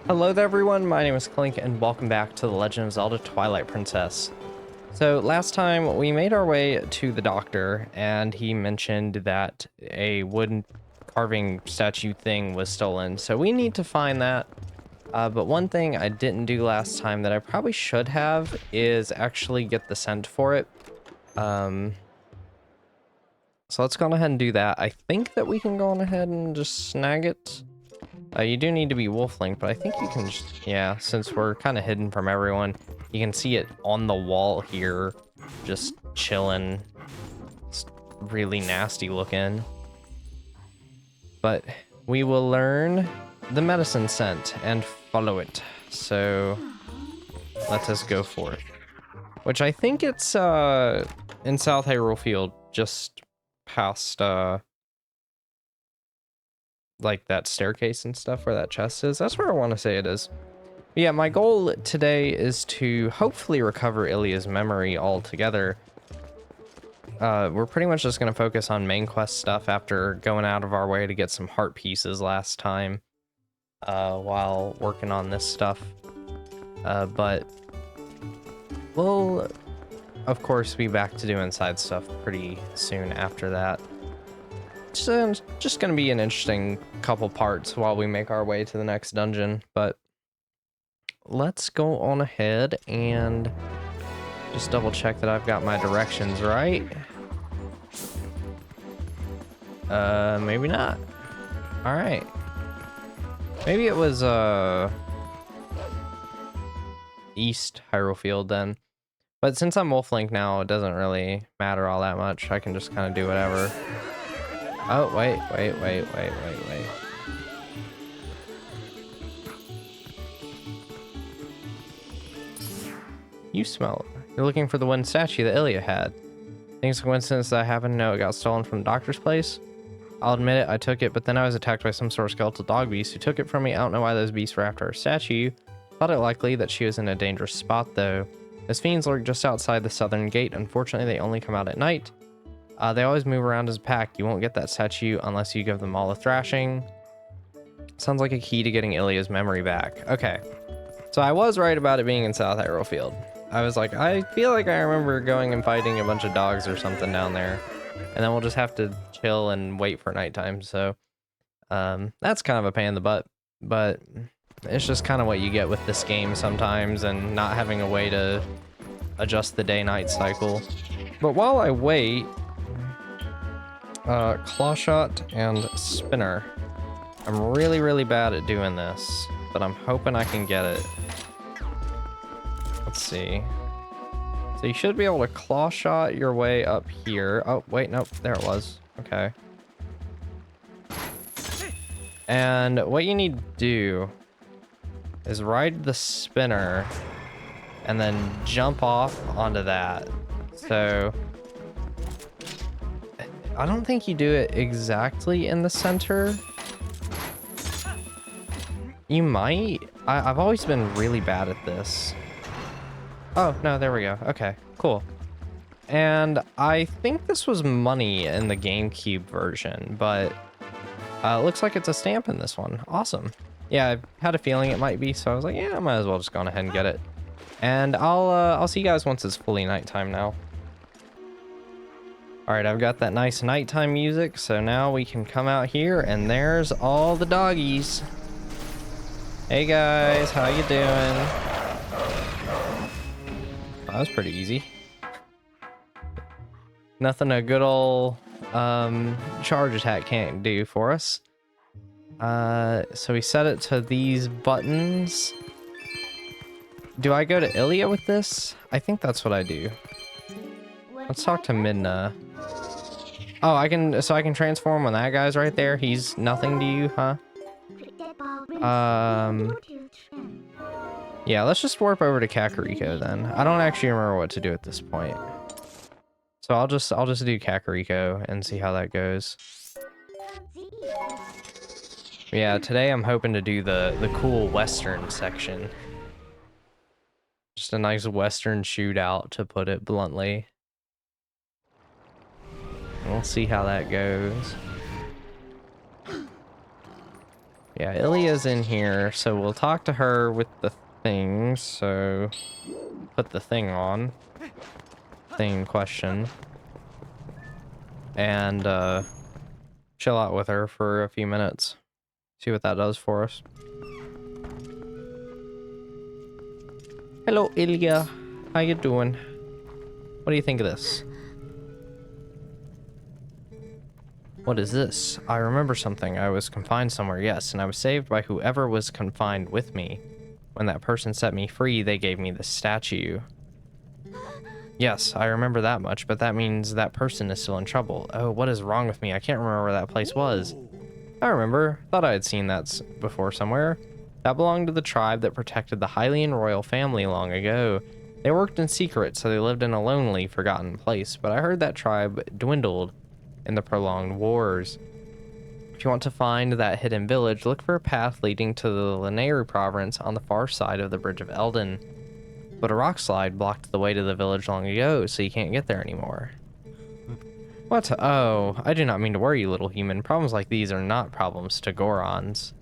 Hello there everyone, my name is Clink and welcome back to the Legend of Zelda Twilight Princess. So last time we made our way to the doctor and he mentioned that a wooden carving statue thing was stolen. So we need to find that. But one thing I didn't do last time that I probably should have is actually get the scent for it. So let's go on ahead and do that. I think that we can go on ahead and just snag it. You do need to be wolf link, but I think you can just, yeah, since we're kind of hidden from everyone, you can see it on the wall here, just chilling. It's really nasty looking. But we will learn the medicine scent and follow it. So let us go for it. Which I think it's in South Hyrule Field, just past like that staircase and stuff where that chest is. That's where I want to say it is. But yeah, my goal today is to hopefully recover Ilia's memory altogether. We're pretty much just going to focus on main quest stuff after going out of our way to get some heart pieces last time while working on this stuff. But we'll, of course, be back to doing side stuff pretty soon after that. So it's just going to be an interesting couple parts while we make our way to the next dungeon, but let's go on ahead and just double check that I've got my directions right. Maybe not. All right. Maybe it was East Hyrule Field then. But since I'm Wolf Link now, it doesn't really matter all that much. I can just kind of do whatever. Oh, wait. You smell it. You're looking for the one statue that Ilia had. I think it's a coincidence that I happen to know it got stolen from the doctor's place. I'll admit it, I took it, but then I was attacked by some sort of skeletal dog beast who took it from me. I don't know why those beasts were after our statue. Thought it likely that she was in a dangerous spot, though. Those fiends lurk just outside the southern gate. Unfortunately, they only come out at night. They always move around as a pack. You won't get that statue unless you give them all a thrashing. Sounds like a key to getting Ilia's memory back. Okay. So I was right about it being in South Hyrule Field. I was like, I feel like I remember going and fighting a bunch of dogs or something down there. And then we'll just have to chill and wait for nighttime. So that's kind of a pain in the butt. But it's just kind of what you get with this game sometimes and not having a way to adjust the day-night cycle. But while I wait... claw shot and spinner. I'm really bad at doing this, but I'm hoping I can get it. Let's see. So you should be able to claw shot your way up here. Oh, wait, nope, there it was. Okay. And what you need to do is ride the spinner and then jump off onto that. So I don't think you do it exactly in the center. You might. I've always been really bad at this. Oh, no, there we go. Okay, cool. And I think this was money in the GameCube version, but it looks like it's a stamp in this one. Awesome. Yeah, I had a feeling it might be, so I was like, yeah, I might as well just go on ahead and get it. And I'll see you guys once it's fully nighttime now. Alright, I've got that nice nighttime music, so now we can come out here, and there's all the doggies. Hey guys, how you doing? That was pretty easy. Nothing a good old charge attack can't do for us. So we set it to these buttons. Do I go to Ilia with this? I think that's what I do. Let's talk to Midna. Oh, I can transform when that guy's right there. He's nothing to you, huh? Yeah, let's just warp over to Kakariko then. I don't actually remember what to do at this point. So I'll just do Kakariko and see how that goes. Yeah, today I'm hoping to do the cool Western section. Just a nice Western shootout, to put it bluntly. We'll see how that goes. Yeah, Ilia's in here, so we'll talk to her with the thing. So put the thing on. Thing in question. And chill out with her for a few minutes. See what that does for us. Hello, Ilia. How you doing? What do you think of this? What is this? I remember something. I was confined somewhere, yes, and I was saved by whoever was confined with me. When that person set me free, they gave me this statue. Yes, I remember that much, but that means that person is still in trouble. Oh, what is wrong with me? I can't remember where that place was. I remember. Thought I had seen that before somewhere. That belonged to the tribe that protected the Hylian royal family long ago. They worked in secret, so they lived in a lonely, forgotten place, but I heard that tribe dwindled in the prolonged wars. If you want to find that hidden village, look for a path leading to the Lanayru province on the far side of the Bridge of Eldin. But a rock slide blocked the way to the village long ago, so you can't get there anymore. What? Oh, I do not mean to worry you, little human. Problems like these are not problems to Gorons.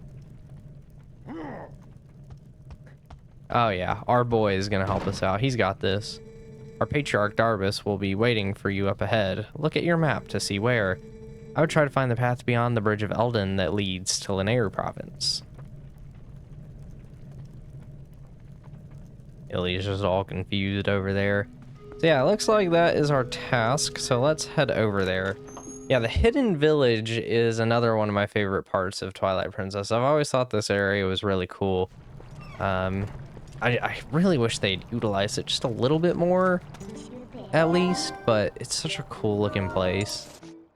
Oh yeah, our boy is gonna help us out. He's got this. Our patriarch Darbus will be waiting for you up ahead. Look at your map to see where. I would try to find the path beyond the Bridge of Eldin that leads to Lanayru province. Ilia's just all confused over there. So yeah, it looks like that is our task, so let's head over there. Yeah, the hidden village is another one of my favorite parts of Twilight Princess. I've always thought this area was really cool. I really wish they'd utilize it just a little bit more, at least, but it's such a cool looking place.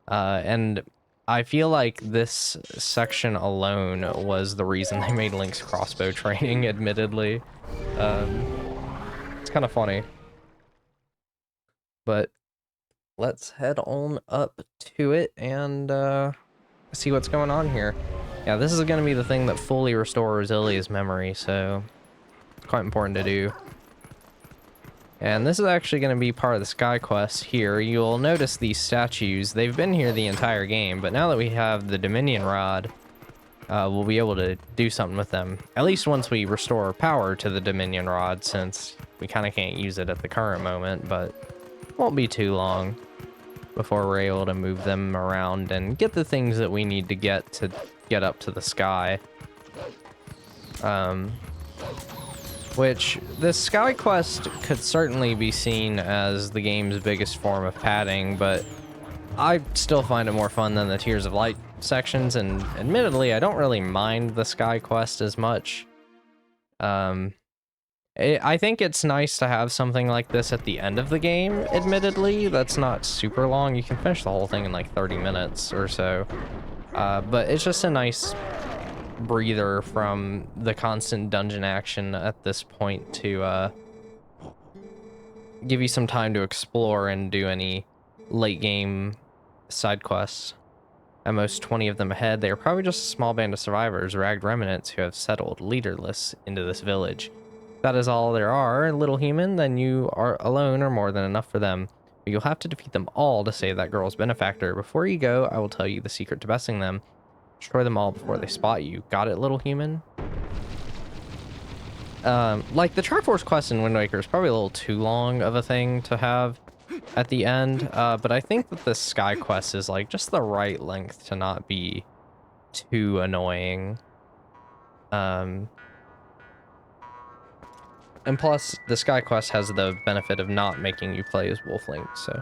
And I feel like this section alone was the reason they made Link's crossbow training, admittedly. It's kind of funny. But let's head on up to it and see what's going on here. Yeah, this is going to be the thing that fully restores Ilia's memory, so it's quite important to do. And this is actually going to be part of the Sky Quest here. You'll notice these statues. They've been here the entire game, but now that we have the Dominion Rod, we'll be able to do something with them. At least once we restore power to the Dominion Rod, since we kind of can't use it at the current moment, but it won't be too long before we're able to move them around and get the things that we need to get up to the sky. Which, the Sky Quest could certainly be seen as the game's biggest form of padding, but I still find it more fun than the Tears of Light sections, and admittedly, I don't really mind the Sky Quest as much. I think it's nice to have something like this at the end of the game, admittedly. That's not super long. You can finish the whole thing in like 30 minutes or so. But it's just a nice breather from the constant dungeon action at this point to give you some time to explore and do any late game side quests. At most 20 of them ahead, they are probably just a small band of survivors, ragged remnants who have settled leaderless into this village. If that is all there are, little human, then you are alone or more than enough for them. But you'll have to defeat them all to save that girl's benefactor. Before you go, I will tell you the secret to besting them. Destroy them all before they spot you. Got it, little human? Like, the Triforce quest in Wind Waker is probably a little too long of a thing to have at the end, but I think that the Sky Quest is, like, just the right length to not be too annoying. And plus, the Sky Quest has the benefit of not making you play as Wolf Link, so...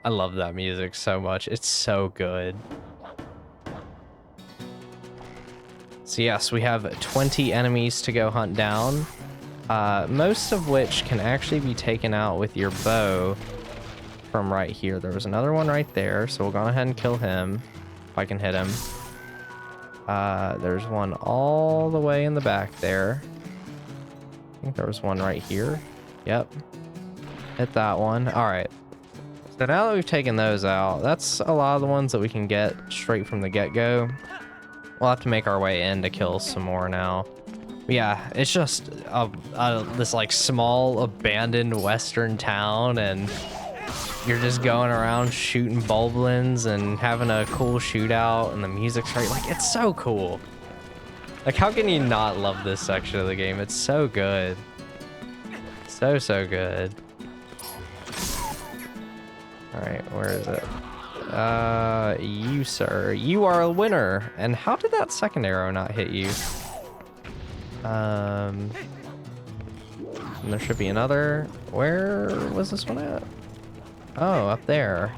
I love that music so much. It's so good. So yes, we have 20 enemies to go hunt down, most of which can actually be taken out with your bow from right here. There was another one right there, so we'll go ahead and kill him if I can hit him. There's one all the way in the back there. I think there was one right here. Yep. Hit that one. All right. So now that we've taken those out, that's a lot of the ones that we can get straight from the get-go. We'll have to make our way in to kill some more now. Yeah, it's just this like small abandoned western town, and you're just going around shooting boblins and having a cool shootout, and the music's right. Like, it's so cool. Like, how can you not love this section of the game? It's so good. So, so good. All right, where is it? You, sir. You are a winner. And how did that second arrow not hit you? And there should be another. Where was this one at? Oh, up there.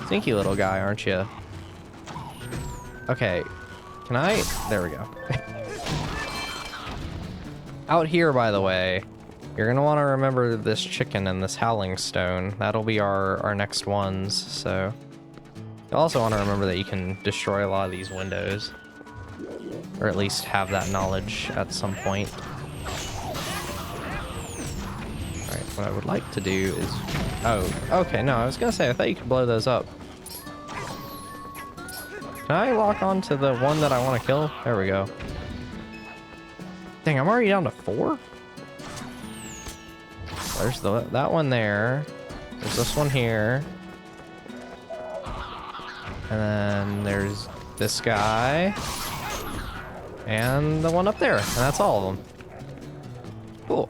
Sneaky little guy, aren't you? Okay. Can I? There we go. Out here, by the way, you're going to want to remember this chicken and this howling stone. That'll be our next ones, so... You also want to remember that you can destroy a lot of these windows. Or at least have that knowledge at some point. Alright, what I would like to do is... Oh, okay, no, I was going to say, I thought you could blow those up. Can I lock on to the one that I want to kill? There we go. Dang, I'm already down to 4? There's that one there. There's this one here. And then there's this guy. And the one up there. And that's all of them. Cool.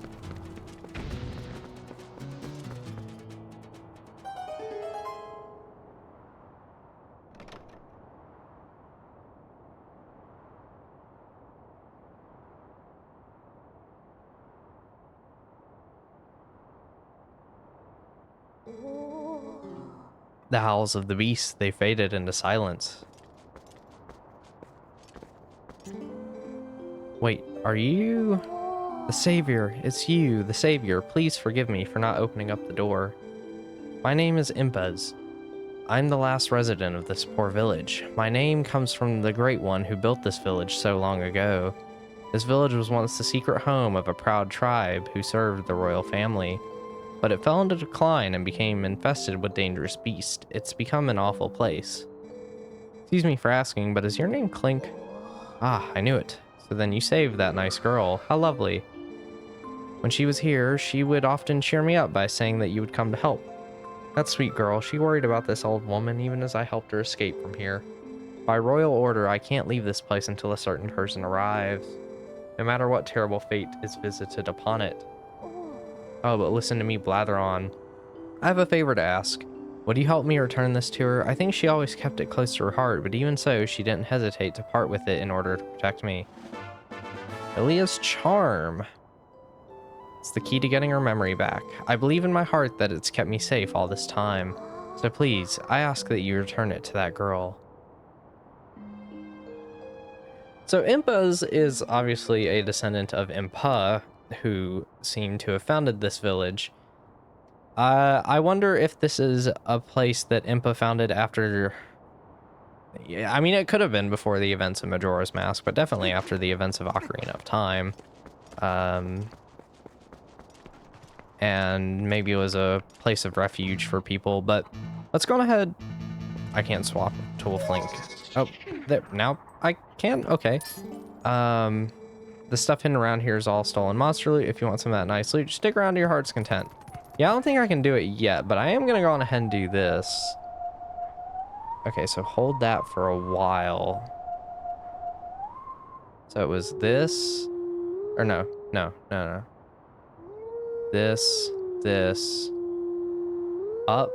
The howls of the beast, they faded into silence. Wait, are you... The Savior, it's you, the Savior. Please forgive me for not opening up the door. My name is Impez. I'm the last resident of this poor village. My name comes from the Great One who built this village so long ago. This village was once the secret home of a proud tribe who served the royal family. But it fell into decline and became infested with dangerous beasts. It's become an awful place. Excuse me for asking, but is your name Clink? Ah, I knew it. So then you saved that nice girl. How lovely. When she was here, she would often cheer me up by saying that you would come to help. That sweet girl, she worried about this old woman even as I helped her escape from here. By royal order, I can't leave this place until a certain person arrives, no matter what terrible fate is visited upon it. Oh, but listen to me blather on. I have a favor to ask. Would you help me return this to her? I think she always kept it close to her heart, but even so, she didn't hesitate to part with it in order to protect me. Ilia's charm. It's the key to getting her memory back. I believe in my heart that it's kept me safe all this time. So please, I ask that you return it to that girl. So Impez is obviously a descendant of Impa, who seem to have founded this village. I wonder if this is a place that Impa founded after... Yeah, I mean, it could have been before the events of Majora's Mask, but definitely after the events of Ocarina of Time. And maybe it was a place of refuge for people, but let's go ahead. I can't swap to a Flink. Oh, there, now I can? Okay. The stuff hidden around here is all stolen monster loot. If you want some of that nice loot, stick around to your heart's content. Yeah, I don't think I can do it yet, but I am gonna go on ahead and do this. Okay, so hold that for a while. So it was this, or no. This, up.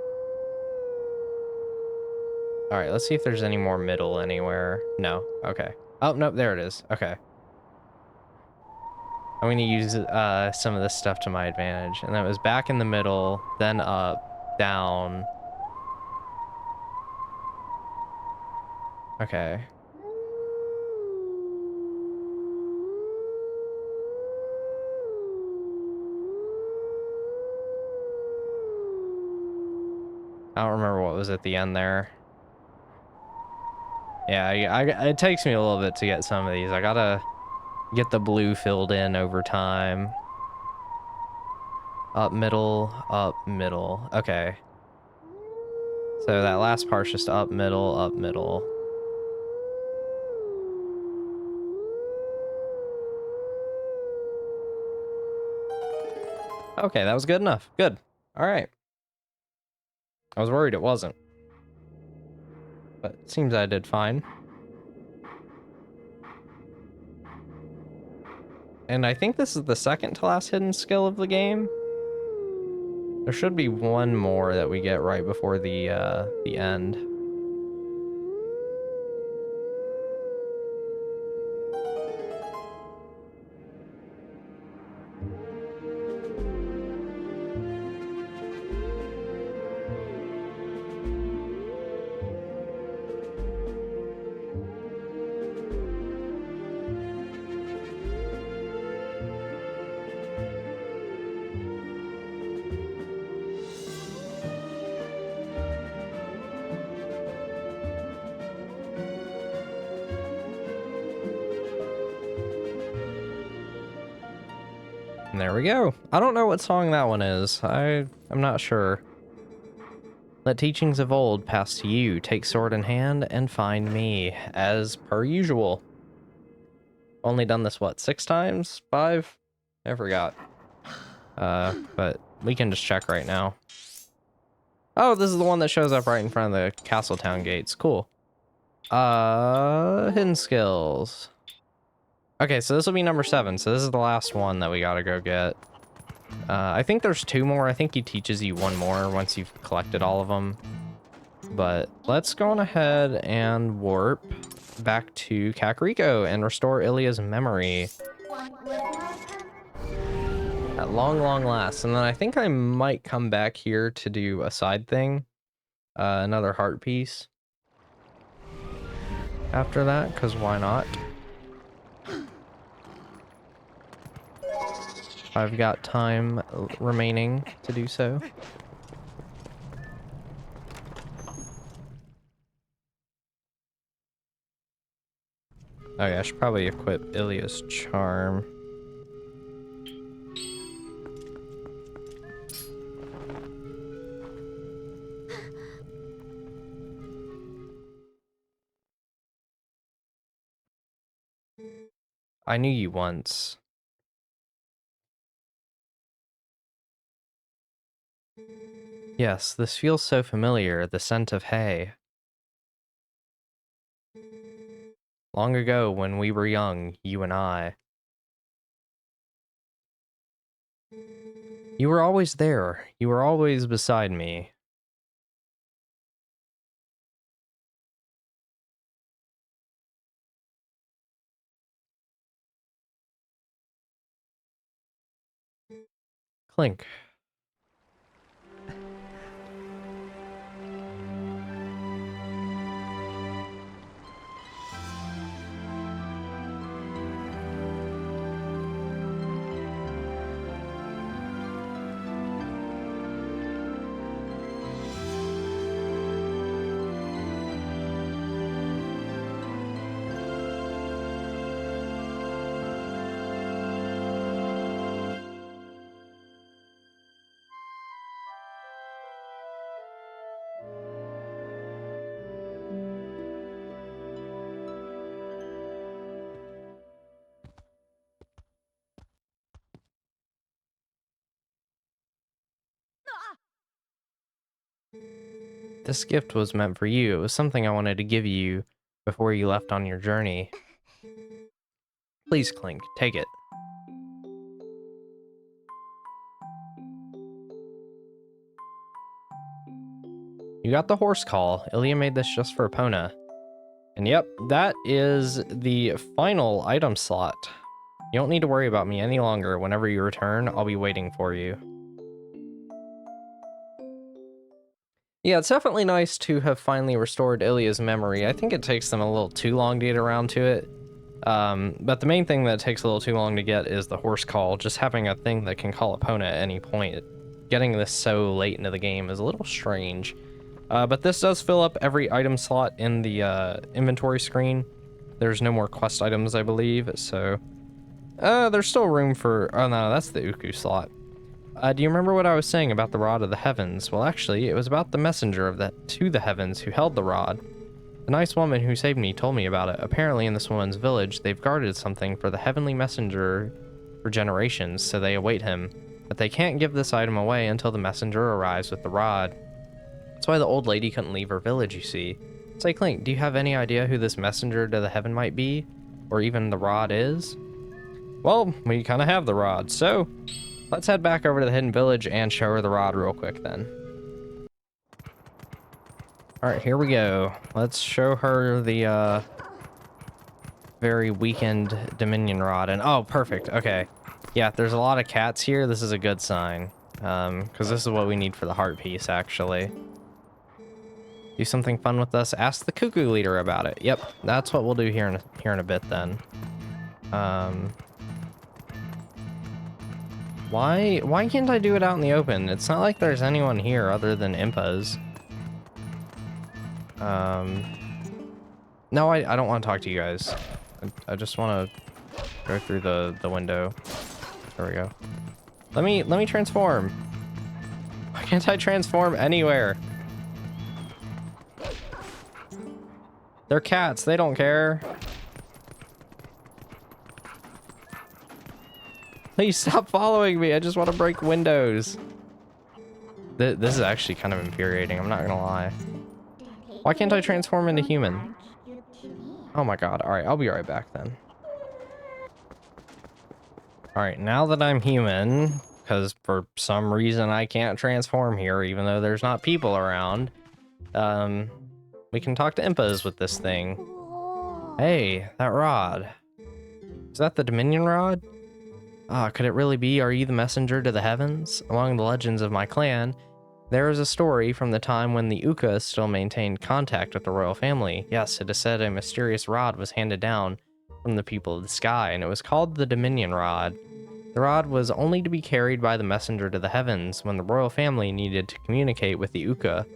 All right, let's see if there's any more middle anywhere. No, okay. Oh, nope, there it is, okay. I'm gonna use some of this stuff to my advantage. And that was back in the middle, then up, down. Okay. I don't remember what was at the end there. Yeah, it takes me a little bit to get some of these. I gotta get the blue filled in over time. Up, middle, up, middle. Okay. So that last part's just up, middle, up, middle. Okay, that was good enough. Good. All right. I was worried it wasn't. But it seems I did fine. And I think this is the second to last hidden skill of the game. There should be one more that we get right before the end. And there we go. I don't know what song that one is. I'm not sure. Let teachings of old pass to you. Take sword in hand and find me, as per usual. Only done this, what, 6 times? 5? I forgot. But we can just check right now. Oh, this is the one that shows up right in front of the Castletown gates. Cool. Hidden skills. Okay, so this will be number 7. So this is the last one that we gotta go get. I think there's 2 more. I think he teaches you 1 more once you've collected all of them. But let's go on ahead and warp back to Kakariko and restore Ilia's memory. At long, long last. And then I think I might come back here to do a side thing. Another heart piece. After that, because why not? I've got time remaining to do so. Oh yeah, I should probably equip Ilia's charm. I knew you once. Yes, this feels so familiar, the scent of hay. Long ago, when we were young, you and I. You were always there. You were always beside me. Clink. This gift was meant for you. It was something I wanted to give you before you left on your journey. Please, Clink, take it. You got the horse call. Ilia made this just for Epona. And yep, that is the final item slot. You don't need to worry about me any longer. Whenever you return, I'll be waiting for you. Yeah, it's definitely nice to have finally restored Ilia's memory. I think it takes them a little too long to get around to it. But the main thing that takes a little too long to get is the horse call. Just having a thing that can call Epona at any point. Getting this so late into the game is a little strange. But this does fill up every item slot in the inventory screen. There's no more quest items, I believe, so... there's still room for... Oh no, that's the Uku slot. Do you remember what I was saying about the Rod of the Heavens? Well, actually, it was about the messenger of that to the heavens who held the rod. The nice woman who saved me told me about it. Apparently, in this woman's village, they've guarded something for the heavenly messenger for generations, so they await him. but they can't give this item away until the messenger arrives with the rod. That's why the old lady couldn't leave her village, you see. It's like, Link, do you have any idea who this messenger to the heaven might be? Or even the rod is? Well, we kind of have the rod, so let's head back over to the hidden village and show her the rod real quick then. Alright, here we go. Let's show her the very weakened Dominion rod. And oh, perfect. Okay. Yeah, there's a lot of cats here. This is a good sign. Because this is what we need for the heart piece, actually. Do something fun with us. Ask the cuckoo leader about it. Yep, that's what we'll do here in a bit then. Why can't I do it out in the open? It's not like there's anyone here other than Impas. No, I don't want to talk to you guys. I just want to go through the window. There we go. Let me transform. Why can't I transform anywhere? They're cats, they don't care. Please stop following me, I just want to break windows. This is actually kind of infuriating, I'm not gonna lie. Why can't I transform into human? Oh my god, alright, I'll be right back then. Alright, now that I'm human, because for some reason I can't transform here, even though there's not people around, we can talk to Impas with this thing. Hey, that rod. Is that the Dominion rod? Ah, could it really be? Are you the messenger to the heavens? Among the legends of my clan, there is a story from the time when the Uka still maintained contact with the royal family. Yes, it is said a mysterious rod was handed down from the people of the sky, and it was called the Dominion rod. The rod was only to be carried by the messenger to the heavens when the royal family needed to communicate with the Uka.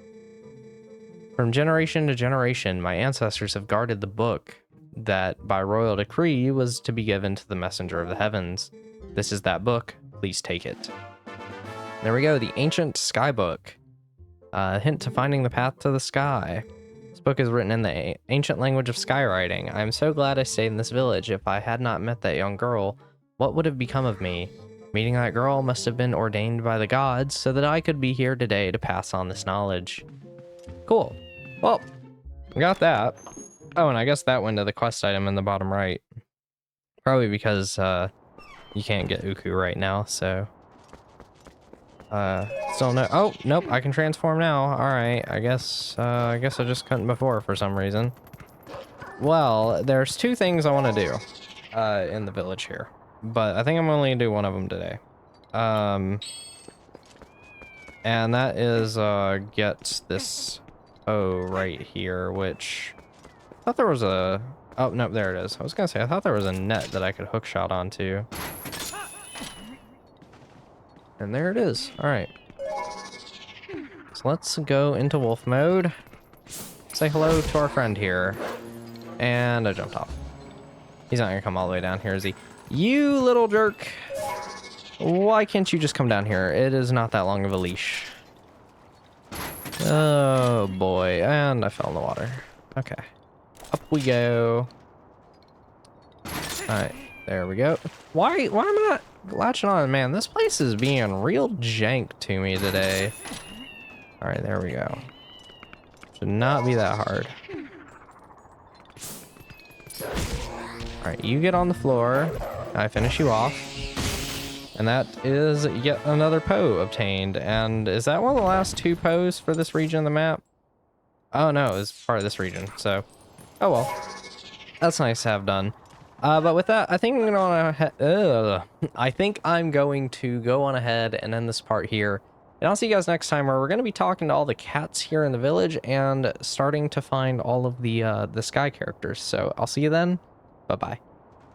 From generation to generation, my ancestors have guarded the book that, by royal decree, was to be given to the messenger of the heavens. This is that book. Please take it. There we go, the Ancient Sky Book. A hint to finding the path to the sky. This book is written in the ancient language of skywriting. I am so glad I stayed in this village. If I had not met that young girl, what would have become of me? Meeting that girl must have been ordained by the gods so that I could be here today to pass on this knowledge. Cool. Well, we got that. Oh, and I guess that went to the quest item in the bottom right. Probably because you can't get Uku right now, so... still no... Oh, nope, I can transform now. Alright, I guess I just couldn't before for some reason. Well, there's two things I want to do in the village here. But I think I'm only going to do one of them today. And that is get this... Oh, right here, which I thought there was a... Oh, no, there it is. I was gonna say, I thought there was a net that I could hookshot onto. And there it is. All right. So let's go into wolf mode. Say hello to our friend here. And I jumped off. He's not gonna come all the way down here, is he? You little jerk. Why can't you just come down here? It is not that long of a leash. Oh boy, and I fell in the water. Okay, up we go. All right, there we go. Why am I not latching on? Man, this place is being real jank to me today. All right, there we go. Should not be that hard. All right, you get on the floor. I finish you off. And that is yet another Poe obtained. And is that one of the last two Poes for this region of the map? Oh no, it's part of this region. So, oh well. That's nice to have done. But with that, I think I'm going to go on ahead and end this part here. And I'll see you guys next time, where we're going to be talking to all the cats here in the village and starting to find all of the sky characters. So I'll see you then. Bye-bye.